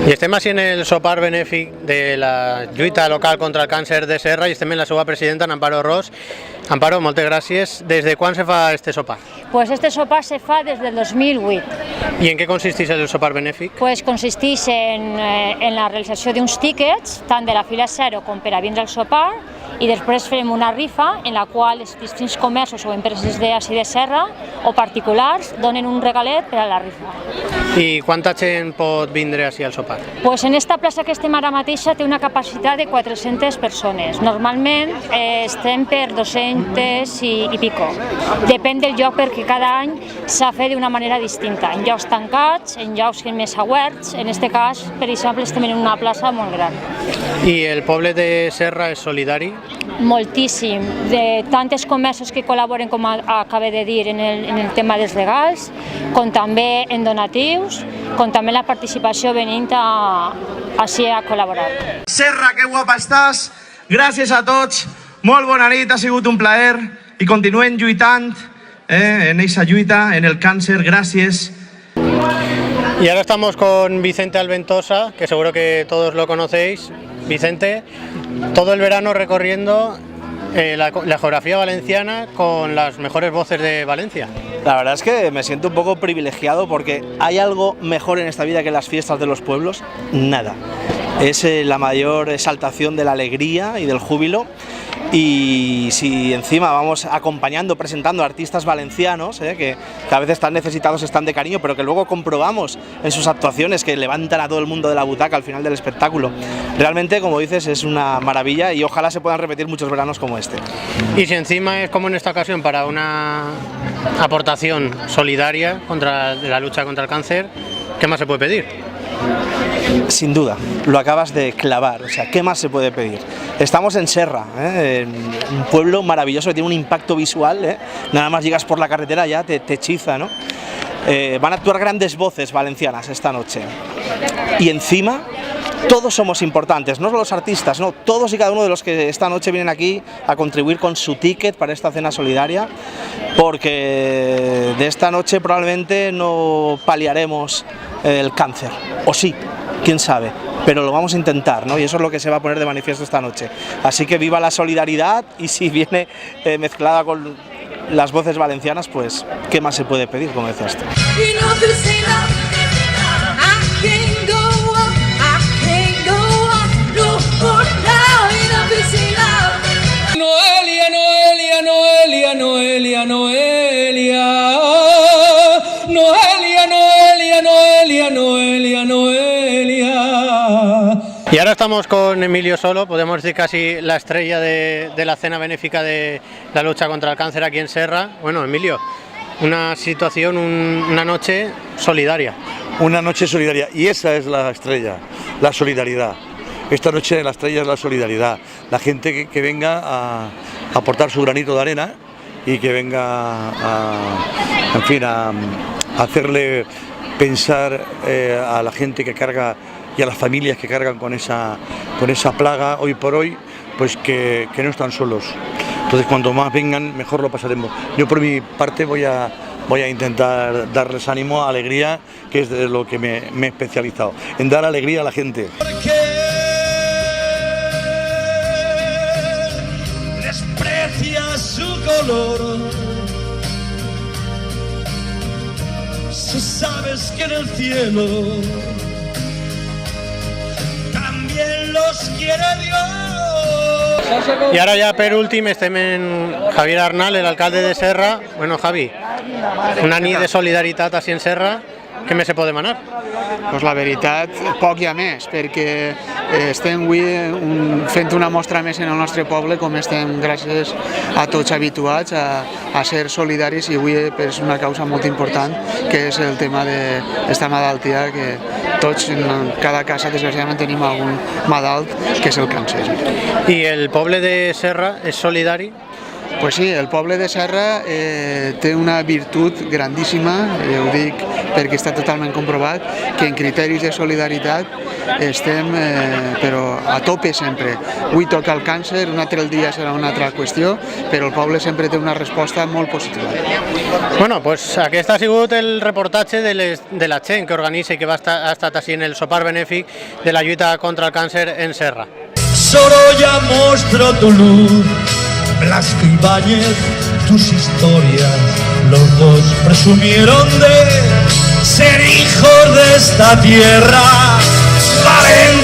I estem així en el sopar benèfic de la lluita local contra el càncer de Serra i estem amb la seva presidenta, Amparo Ros. Amparo, moltes gràcies. Des de quan se fa este sopar? Pues este sopar se fa des del 2008. I en què consisteix el sopar benèfic? Pues consisteix en la realització d'uns tíquets, tant de la fila 0 com per a vindre al sopar, i després farem una rifa en la qual els distints comerços o empreses d'ací de Serra o particulars donen un regalet per a la rifa. I quanta gent pot vindre així al sopar? Pues en esta plaça que estem ara mateixa té una capacitat de 400 persones. Normalment estem per 200 i pico. Depèn del lloc perquè cada any s'ha fet d'una manera distinta. En llocs tancats, en llocs més oberts. En aquest cas, per exemple, estem en una plaça molt gran. I el poble de Serra és solidari? Moltíssim, de tantes comerços que col·laboren, com acaba de dir, en el tema dels regals, com també en donatius, com també la participació venint així a col·laborar. Serra, que guapa estàs! Gràcies a tots, molt bona nit, ha sigut un plaer i continuen lluitant en esa lluita, en el càncer, gràcies. Y ahora estamos con Vicente Alventosa, que seguro que todos lo conocéis. Vicente, todo el verano recorriendo la geografía valenciana con las mejores voces de Valencia. La verdad es que me siento un poco privilegiado porque ¿hay algo mejor en esta vida que las fiestas de los pueblos? Nada. Es la mayor exaltación de la alegría y del júbilo. Y si encima vamos acompañando, presentando a artistas valencianos, que a veces tan necesitados están de cariño, pero que luego comprobamos en sus actuaciones que levantan a todo el mundo de la butaca al final del espectáculo. Realmente, como dices, es una maravilla y ojalá se puedan repetir muchos veranos como este. Y si encima es como en esta ocasión para una aportación solidaria contra la lucha contra el cáncer, ¿qué más se puede pedir? Sin duda, lo acabas de clavar, o sea, ¿qué más se puede pedir? Estamos en Serra, en un pueblo maravilloso que tiene un impacto visual, nada más llegas por la carretera ya te hechiza, ¿no? Van a actuar grandes voces valencianas esta noche y encima todos somos importantes, no solo los artistas, no, todos y cada uno de los que esta noche vienen aquí a contribuir con su ticket para esta cena solidaria, porque de esta noche probablemente no paliaremos el cáncer, o sí, quién sabe, pero lo vamos a intentar, ¿no? Y eso es lo que se va a poner de manifiesto esta noche. Así que viva la solidaridad y si viene mezclada con las voces valencianas, pues ¿qué más se puede pedir, como decías tú? Noelia, Noelia, Noelia, Noelia, Noelia. Noelia, Noelia, Noelia, Noelia, Noelia. Y ahora estamos con Emilio Solo, podemos decir casi la estrella de la cena benéfica de la lucha contra el cáncer aquí en Serra. Bueno, Emilio, una situación, una noche solidaria. Una noche solidaria, y esa es la estrella, la solidaridad. Esta noche la estrella es la solidaridad, la gente que venga a aportar su granito de arena y que venga en fin, a hacerle pensar a la gente que carga y a las familias que cargan con esa plaga hoy por hoy, pues que no están solos. Entonces cuanto más vengan, mejor lo pasaremos. Yo por mi parte voy a intentar darles ánimo, alegría, que es de lo que me he especializado, en dar alegría a la gente. Desprecia su color. Si sabes que en el cielo también los quiere Dios. Y ahora ya per últim estem en Javier Arnal, el alcalde de Serra. Bueno, Javi, una nit de solidaritat així en Serra, què més se pot demanar? Pues la veritat, poc hi ha més, perquè estem avui fent una mostra més en el nostre poble, com estem gràcies a tots habituats a ser solidaris, i avui és una causa molt important, que és el tema d'esta malaltia, que tots en cada casa desgraciadament tenim algun malalt, que és el càncer. I el poble de Serra és solidari? Pues sí, el poble de Serra té una virtut grandíssima, ho dic perquè està totalment comprovat, que en criteris de solidaritat estem però a tope sempre. Avui toca el càncer, un altre dia serà una altra qüestió, però el poble sempre té una resposta molt positiva. Bueno, pues aquest ha sigut el reportatge de la gent que organitza i que ha estat així en el sopar benèfic de la lluita contra el càncer en Serra. Sorolla mostró tu luz, Blasco Ibáñez tus historias, los dos presumieron de ser hijos de esta tierra. Valencia